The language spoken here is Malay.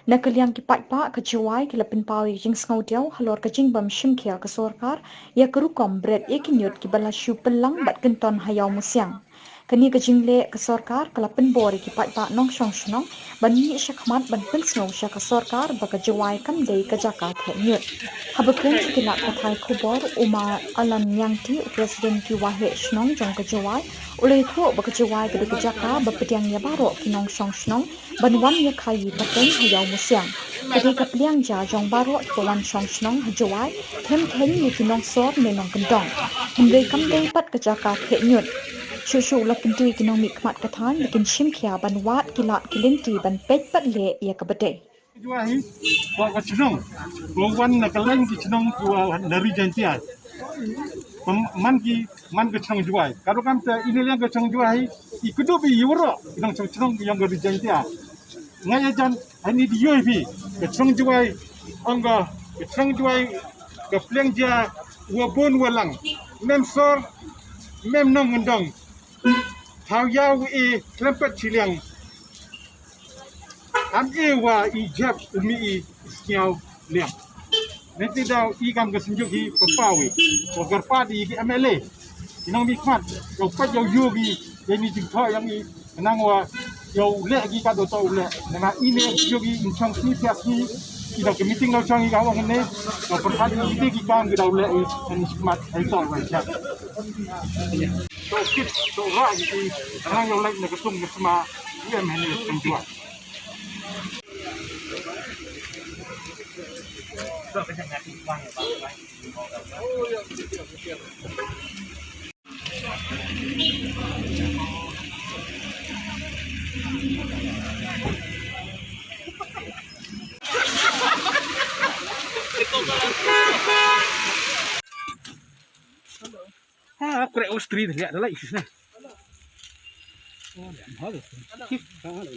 Nakaliang paidbah ke Jowai ke lepin pawi jing ngaudiau halor ke jing bam shimkia ke sorkar ya kerukom bret ikinyut ki balasyu pelang bat kenton Iawmusiang. Kini ke jingle ke sorkar ke lepin bori ki paidbah nong shong shnong ban ni syakmat ban pin snow sya ke sorkar ba ke Jowai kam dei ke jaka theh nyut. Habakun kilat kathai kubor uma alan nyangti presiden ki wahe shnong jong ke Jowai ulai thu ba ke Jowai ke de jaka ba pediang ya baro ki nong shong shnong ban wan ya khayi pateng Iawmusiang. Ketika peliang ja jong baro pawan shong shnong Jowai them theng ni kinong sor ne nong kendong. Hemdei kam dei pat ke jaka theh nyut. Shushu la pentui kinong mi kmat kathan lekin shimkhia ban wat kilat kilinti ban pet pat le ya kabade. Jowai wa Shillong wan na kalang ki Shillong jua dari jantia man ke Shillong Jowai kalau kan ini yang ke Shillong Jowai ikudu bi euro yang Shillong yang dari jantia ngaya jan ini di UAP ke Shillong Jowai angga ke Shillong Jowai ke pleng dia wa bon walang mem sor mem nong ndong how ya we klempet Shillong am ewa ijab umi skiau liang nanti dah ikam ke senjuki pepawi wakar padi ke MLA inang mikmat yo pat yo yogi yani jingtho yang i nang wa yo le gi ka do to le na ini yogi in chang ni pias ni ida ke meeting lo chang i ka wang ne yo perhadi ini gi kam gi daule i en smart ai to wa cha so kit so ra gi nang yo like ne ke sum ke sama ye meni senjua Kurek Austria lihat adalah isu nah. Oh, dah mahal. Kip, mahal.